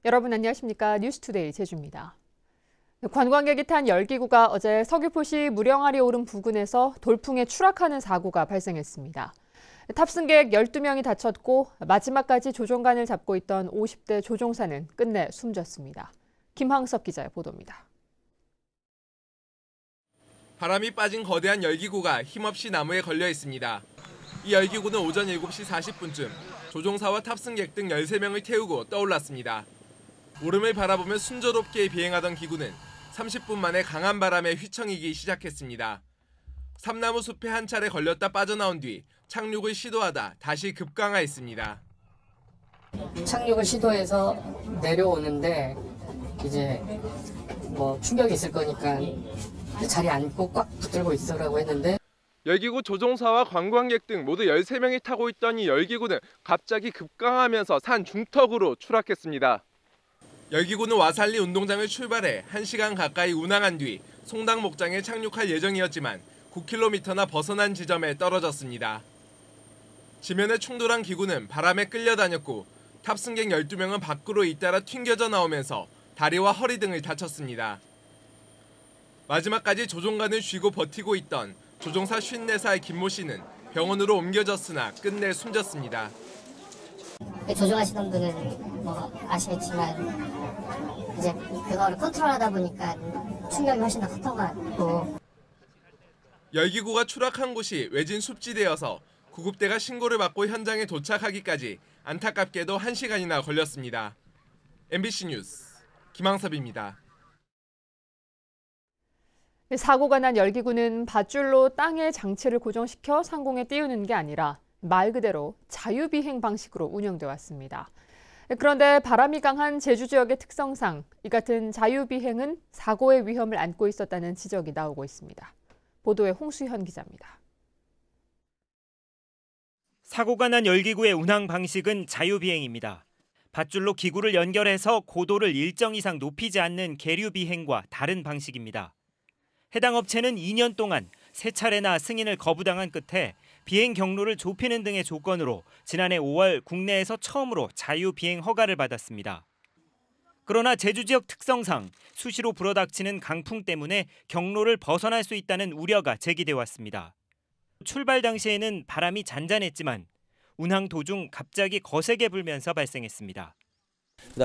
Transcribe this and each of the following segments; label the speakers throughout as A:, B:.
A: 여러분 안녕하십니까? 뉴스투데이 제주입니다. 관광객이 탄 열기구가 어제 서귀포시 무령아리 오름 부근에서 돌풍에 추락하는 사고가 발생했습니다. 탑승객 12명이 다쳤고 마지막까지 조종관을 잡고 있던 50대 조종사는 끝내 숨졌습니다. 김항섭 기자의 보도입니다.
B: 바람이 빠진 거대한 열기구가 힘없이 나무에 걸려 있습니다. 이 열기구는 오전 7시 40분쯤 조종사와 탑승객 등 13명을 태우고 떠올랐습니다. 오름을 바라보며 순조롭게 비행하던 기구는 30분 만에 강한 바람에 휘청이기 시작했습니다. 삼나무 숲에 한 차례 걸렸다 빠져나온 뒤 착륙을 시도하다 다시 급강하했습니다.
C: 착륙을 시도해서 내려오는데 이제 충격이 있을 거니까 자리에 앉고 꽉 붙들고 있으라고 했는데
B: 열기구 조종사와 관광객 등 모두 13명이 타고 있던 이 열기구는 갑자기 급강하면서 산 중턱으로 추락했습니다. 열기구는 와살리 운동장을 출발해 1시간 가까이 운항한 뒤 송당 목장에 착륙할 예정이었지만 9km나 벗어난 지점에 떨어졌습니다. 지면에 충돌한 기구는 바람에 끌려다녔고 탑승객 12명은 밖으로 잇따라 튕겨져 나오면서 다리와 허리 등을 다쳤습니다. 마지막까지 조종관을 쥐고 버티고 있던 조종사 54살 김모 씨는 병원으로 옮겨졌으나 끝내 숨졌습니다.
D: 조종하시던 분은 아시겠지만 이제 그거를 컨트롤하다 보니까 충격이 훨씬 더 컸던 것 같고.
B: 열기구가 추락한 곳이 외진 숲지대여서 구급대가 신고를 받고 현장에 도착하기까지 안타깝게도 1시간이나 걸렸습니다. MBC 뉴스 김항섭입니다.
A: 사고가 난 열기구는 밧줄로 땅에 장치를 고정시켜 상공에 띄우는 게 아니라 말 그대로 자유비행 방식으로 운영돼 왔습니다. 그런데 바람이 강한 제주 지역의 특성상 이 같은 자유비행은 사고의 위험을 안고 있었다는 지적이 나오고 있습니다. 보도에 홍수현 기자입니다.
E: 사고가 난 열기구의 운항 방식은 자유비행입니다. 밧줄로 기구를 연결해서 고도를 일정 이상 높이지 않는 계류비행과 다른 방식입니다. 해당 업체는 2년 동안 3차례나 승인을 거부당한 끝에 비행 경로를 좁히는 등의 조건으로 지난해 5월 국내에서 처음으로 자유비행 허가를 받았습니다. 그러나 제주 지역 특성상 수시로 불어닥치는 강풍 때문에 경로를 벗어날 수 있다는 우려가 제기돼 왔습니다. 출발 당시에는 바람이 잔잔했지만 운항 도중 갑자기 거세게 불면서 발생했습니다.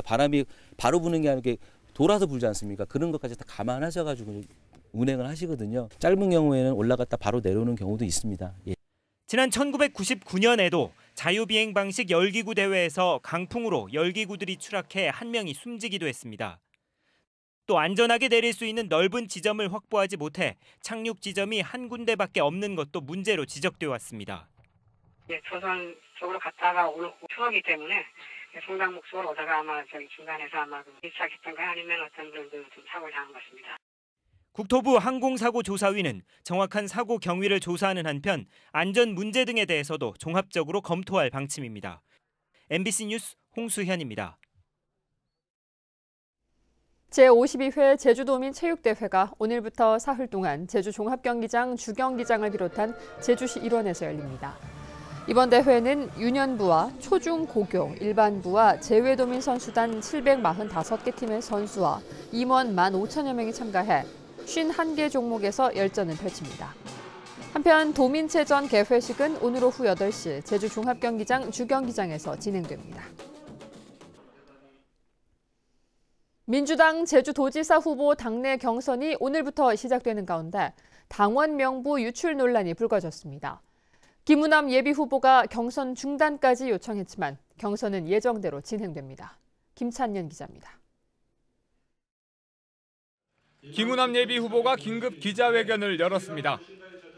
F: 바람이 바로 부는 게 아니라 돌아서 불지 않습니까? 그런 것까지 다 감안하셔가지고 운행을 하시거든요. 짧은 경우에는 올라갔다 바로 내려오는 경우도 있습니다. 예.
E: 지난 1999년에도 자유비행 방식 열기구 대회에서 강풍으로 열기구들이 추락해 한 명이 숨지기도 했습니다. 또 안전하게 내릴 수 있는 넓은 지점을 확보하지 못해 착륙 지점이 한 군데밖에 없는 것도 문제로 지적돼 왔습니다.
G: 조선 쪽으로 갔다가 오는 추억이기 때문에 송당 목적으로 오다가 아마 중간에서 아마 밀착했던가 아니면 어떤 분들 좀 사고를 당한 것 같습니다.
E: 국토부 항공사고조사위는 정확한 사고 경위를 조사하는 한편 안전 문제 등에 대해서도 종합적으로 검토할 방침입니다. MBC 뉴스 홍수현입니다.
A: 제52회 제주도민 체육대회가 오늘부터 사흘 동안 제주 종합경기장 주경기장을 비롯한 제주시 일원에서 열립니다. 이번 대회는 유년부와 초중 고교, 일반부와 제외도민 선수단 745개 팀의 선수와 임원 15,000여 명이 참가해 51개 종목에서 열전을 펼칩니다. 한편 도민체전 개회식은 오늘 오후 8시 제주 종합경기장 주경기장에서 진행됩니다. 민주당 제주도지사 후보 당내 경선이 오늘부터 시작되는 가운데 당원 명부 유출 논란이 불거졌습니다. 김우남 예비후보가 경선 중단까지 요청했지만 경선은 예정대로 진행됩니다. 김찬년 기자입니다.
H: 김우남 예비후보가 긴급 기자회견을 열었습니다.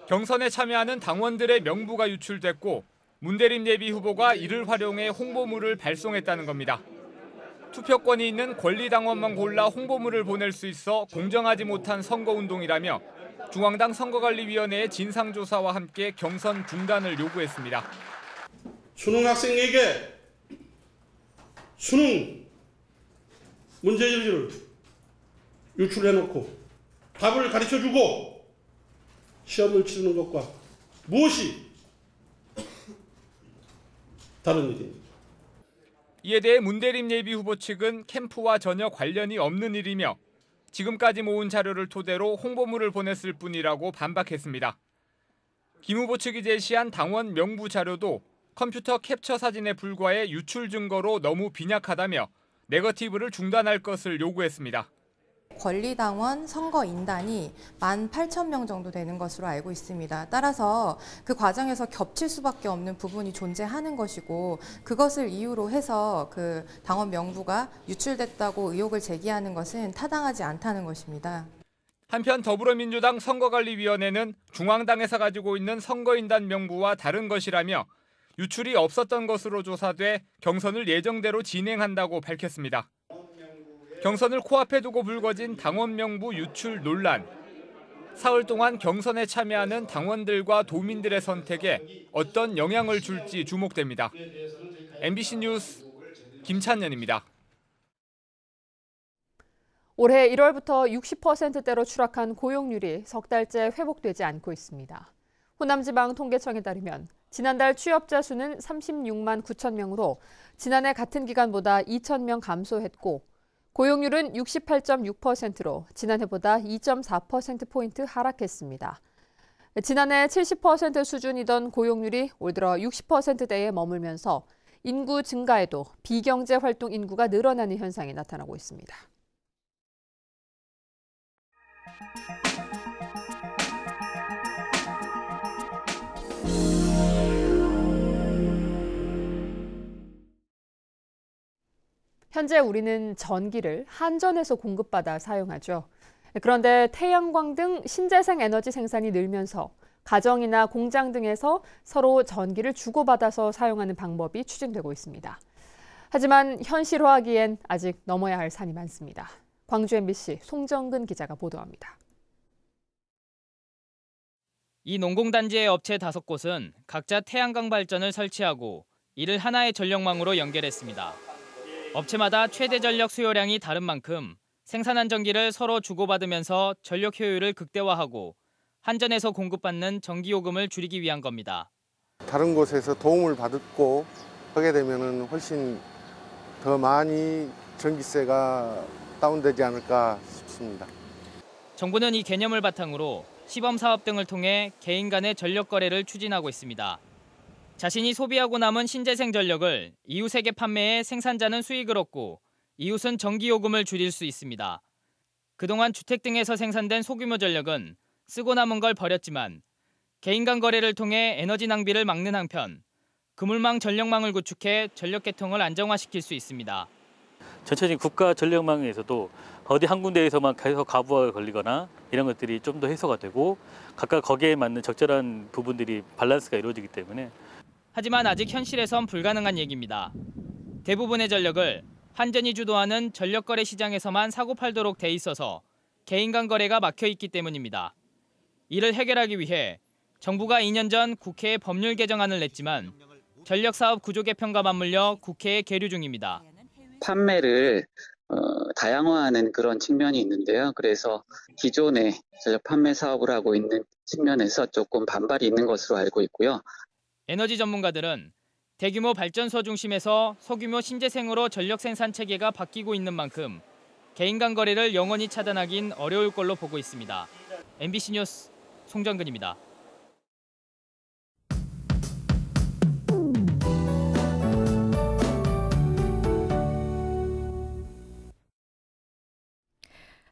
H: 경선에 참여하는 당원들의 명부가 유출됐고 문대림 예비후보가 이를 활용해 홍보물을 발송했다는 겁니다. 투표권이 있는 권리당원만 골라 홍보물을 보낼 수 있어 공정하지 못한 선거운동이라며 중앙당 선거관리위원회의 진상조사와 함께 경선 중단을 요구했습니다.
I: 수능 학생에게 수능 문제지를 유출해놓고 답을 가르쳐주고 시험을 치르는 것과 무엇이 다른 일입니까?
H: 이에 대해 문대림 예비 후보 측은 캠프와 전혀 관련이 없는 일이며 지금까지 모은 자료를 토대로 홍보물을 보냈을 뿐이라고 반박했습니다. 김 후보 측이 제시한 당원 명부 자료도 컴퓨터 캡처 사진에 불과해 유출 증거로 너무 빈약하다며 네거티브를 중단할 것을 요구했습니다.
J: 권리당원 선거인단이 18,000명 정도 되는 것으로 알고 있습니다. 따라서 그 과정에서 겹칠 수밖에 없는 부분이 존재하는 것이고 그것을 이유로 해서 그 당원 명부가 유출됐다고 의혹을 제기하는 것은 타당하지 않다는 것입니다.
H: 한편 더불어민주당 선거관리위원회는 중앙당에서 가지고 있는 선거인단 명부와 다른 것이라며 유출이 없었던 것으로 조사돼 경선을 예정대로 진행한다고 밝혔습니다. 경선을 코앞에 두고 불거진 당원 명부 유출 논란. 사흘 동안 경선에 참여하는 당원들과 도민들의 선택에 어떤 영향을 줄지 주목됩니다. MBC 뉴스 김찬년입니다.
A: 올해 1월부터 60%대로 추락한 고용률이 석 달째 회복되지 않고 있습니다. 호남지방통계청에 따르면 지난달 취업자 수는 36만 9천 명으로 지난해 같은 기간보다 2천 명 감소했고 고용률은 68.6%로 지난해보다 2.4%포인트 하락했습니다. 지난해 70% 수준이던 고용률이 올 들어 60%대에 머물면서 인구 증가에도 비경제 활동 인구가 늘어나는 현상이 나타나고 있습니다. 현재 우리는 전기를 한전에서 공급받아 사용하죠. 그런데 태양광 등 신재생 에너지 생산이 늘면서 가정이나 공장 등에서 서로 전기를 주고받아서 사용하는 방법이 추진되고 있습니다. 하지만 현실화하기엔 아직 넘어야 할 산이 많습니다. 광주 MBC 송정근 기자가 보도합니다.
K: 이 농공단지의 업체 5곳은 각자 태양광 발전을 설치하고 이를 하나의 전력망으로 연결했습니다. 업체마다 최대 전력 수요량이 다른 만큼 생산한 전기를 서로 주고받으면서 전력 효율을 극대화하고 한전에서 공급받는 전기요금을 줄이기 위한 겁니다.
L: 다른 곳에서 도움을 받고 하게 되면 훨씬 더 많이 전기세가 다운되지 않을까 싶습니다.
K: 정부는 이 개념을 바탕으로 시범 사업 등을 통해 개인 간의 전력 거래를 추진하고 있습니다. 자신이 소비하고 남은 신재생 전력을 이웃에게 판매해 생산자는 수익을 얻고 이웃은 전기요금을 줄일 수 있습니다. 그동안 주택 등에서 생산된 소규모 전력은 쓰고 남은 걸 버렸지만 개인 간 거래를 통해 에너지 낭비를 막는 한편 그물망 전력망을 구축해 전력 계통을 안정화시킬 수 있습니다.
M: 전체적인 국가 전력망에서도 어디 한 군데에서만 계속 과부하가 걸리거나 이런 것들이 좀 더 해소가 되고 각각 거기에 맞는 적절한 부분들이 밸런스가 이루어지기 때문에
K: 하지만 아직 현실에선 불가능한 얘기입니다. 대부분의 전력을 한전이 주도하는 전력거래 시장에서만 사고팔도록 돼 있어서 개인 간 거래가 막혀 있기 때문입니다. 이를 해결하기 위해 정부가 2년 전 국회에 법률 개정안을 냈지만 전력사업 구조 개편과 맞물려 국회에 계류 중입니다.
N: 판매를 다양화하는 그런 측면이 있는데요. 그래서 기존의 전력 판매 사업을 하고 있는 측면에서 조금 반발이 있는 것으로 알고 있고요.
K: 에너지 전문가들은 대규모 발전소 중심에서 소규모 신재생으로 전력 생산 체계가 바뀌고 있는 만큼 개인 간 거래를 영원히 차단하긴 어려울 걸로 보고 있습니다. MBC 뉴스 송정근입니다.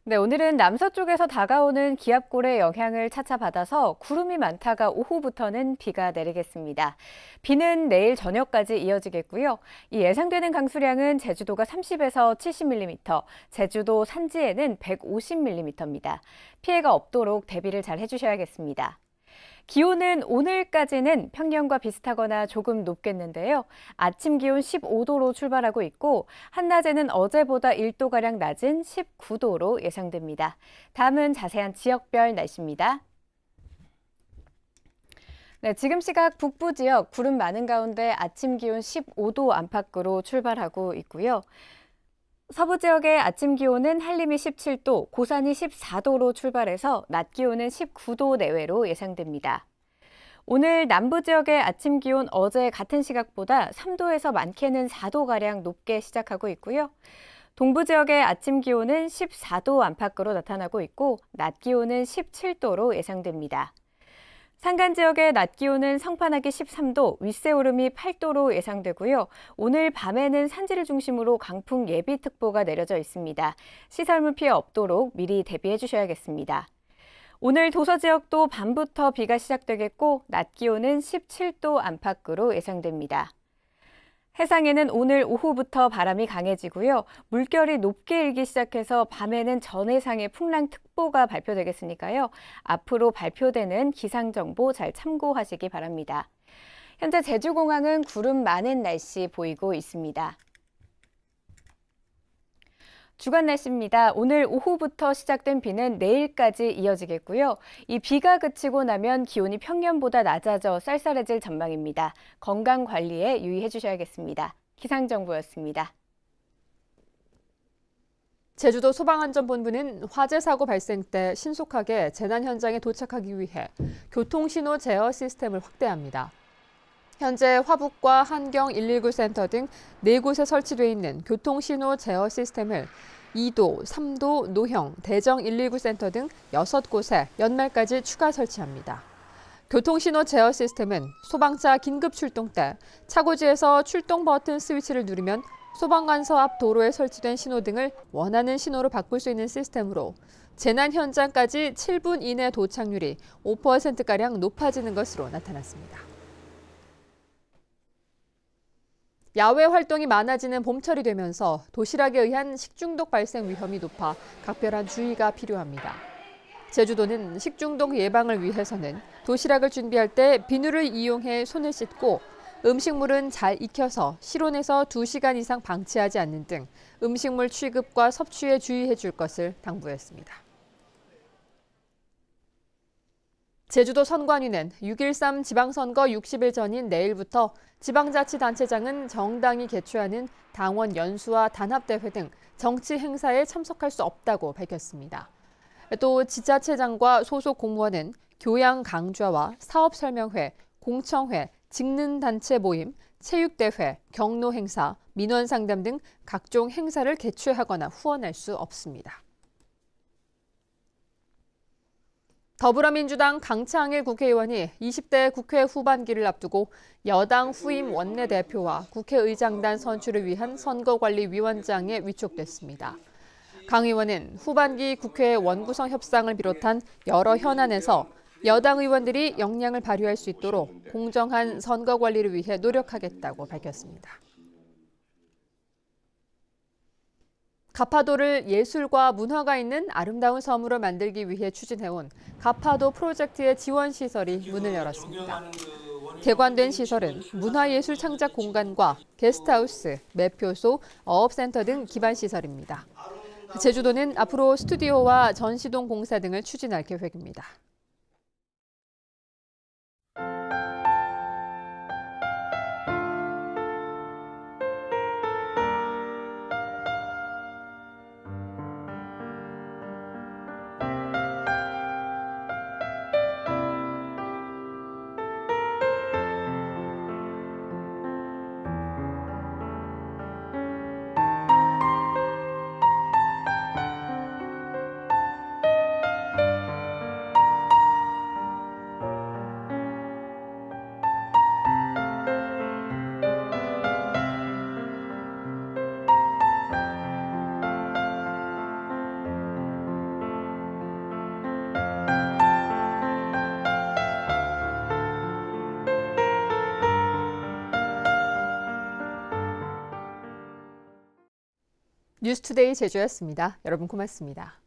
O: 네, 오늘은 남서쪽에서 다가오는 기압골의 영향을 차차 받아서 구름이 많다가 오후부터는 비가 내리겠습니다. 비는 내일 저녁까지 이어지겠고요. 이 예상되는 강수량은 제주도가 30에서 70mm, 제주도 산지에는 150mm입니다. 피해가 없도록 대비를 잘 해주셔야겠습니다. 기온은 오늘까지는 평년과 비슷하거나 조금 높겠는데요. 아침 기온 15도로 출발하고 있고 한낮에는 어제보다 1도가량 낮은 19도로 예상됩니다. 다음은 자세한 지역별 날씨입니다. 네, 지금 시각 북부 지역 구름 많은 가운데 아침 기온 15도 안팎으로 출발하고 있고요. 서부 지역의 아침 기온은 한림이 17도, 고산이 14도로 출발해서 낮 기온은 19도 내외로 예상됩니다. 오늘 남부 지역의 아침 기온 어제 같은 시각보다 3도에서 많게는 4도가량 높게 시작하고 있고요. 동부 지역의 아침 기온은 14도 안팎으로 나타나고 있고 낮 기온은 17도로 예상됩니다. 산간 지역의 낮 기온은 성판하기 13도, 윗세오름이 8도로 예상되고요. 오늘 밤에는 산지를 중심으로 강풍 예비특보가 내려져 있습니다. 시설물 피해 없도록 미리 대비해 주셔야겠습니다. 오늘 도서 지역도 밤부터 비가 시작되겠고 낮 기온은 17도 안팎으로 예상됩니다. 해상에는 오늘 오후부터 바람이 강해지고요. 물결이 높게 일기 시작해서 밤에는 전해상에 풍랑특보가 발표되겠으니까요. 앞으로 발표되는 기상정보 잘 참고하시기 바랍니다. 현재 제주공항은 구름 많은 날씨 보이고 있습니다. 주간 날씨입니다. 오늘 오후부터 시작된 비는 내일까지 이어지겠고요. 이 비가 그치고 나면 기온이 평년보다 낮아져 쌀쌀해질 전망입니다. 건강 관리에 유의해 주셔야겠습니다. 기상정보였습니다.
A: 제주도 소방안전본부는 화재 사고 발생 때 신속하게 재난 현장에 도착하기 위해 교통신호 제어 시스템을 확대합니다. 현재 화북과 한경 119 센터 등 4곳에 설치되어 있는 교통신호 제어 시스템을 2도, 3도, 노형, 대정 119 센터 등 6곳에 연말까지 추가 설치합니다. 교통신호 제어 시스템은 소방차 긴급 출동 때 차고지에서 출동 버튼 스위치를 누르면 소방관서 앞 도로에 설치된 신호등을 원하는 신호로 바꿀 수 있는 시스템으로 재난 현장까지 7분 이내 도착률이 5%가량 높아지는 것으로 나타났습니다. 야외 활동이 많아지는 봄철이 되면서 도시락에 의한 식중독 발생 위험이 높아 각별한 주의가 필요합니다. 제주도는 식중독 예방을 위해서는 도시락을 준비할 때 비누를 이용해 손을 씻고 음식물은 잘 익혀서 실온에서 2시간 이상 방치하지 않는 등 음식물 취급과 섭취에 주의해 줄 것을 당부했습니다. 제주도 선관위는 6.13 지방선거 60일 전인 내일부터 지방자치단체장은 정당이 개최하는 당원 연수와 단합대회 등 정치 행사에 참석할 수 없다고 밝혔습니다. 또 지자체장과 소속 공무원은 교양 강좌와 사업설명회, 공청회, 직능단체 모임, 체육대회, 경로행사, 민원상담 등 각종 행사를 개최하거나 후원할 수 없습니다. 더불어민주당 강창일 국회의원이 20대 국회 후반기를 앞두고 여당 후임 원내대표와 국회의장단 선출을 위한 선거관리위원장에 위촉됐습니다. 강 의원은 후반기 국회 원구성 협상을 비롯한 여러 현안에서 여당 의원들이 역량을 발휘할 수 있도록 공정한 선거 관리를 위해 노력하겠다고 밝혔습니다. 가파도를 예술과 문화가 있는 아름다운 섬으로 만들기 위해 추진해온 가파도 프로젝트의 지원 시설이 문을 열었습니다. 개관된 시설은 문화예술 창작 공간과 게스트하우스, 매표소, 어업센터 등 기반 시설입니다. 제주도는 앞으로 스튜디오와 전시동 공사 등을 추진할 계획입니다. 뉴스투데이 제주였습니다. 여러분 고맙습니다.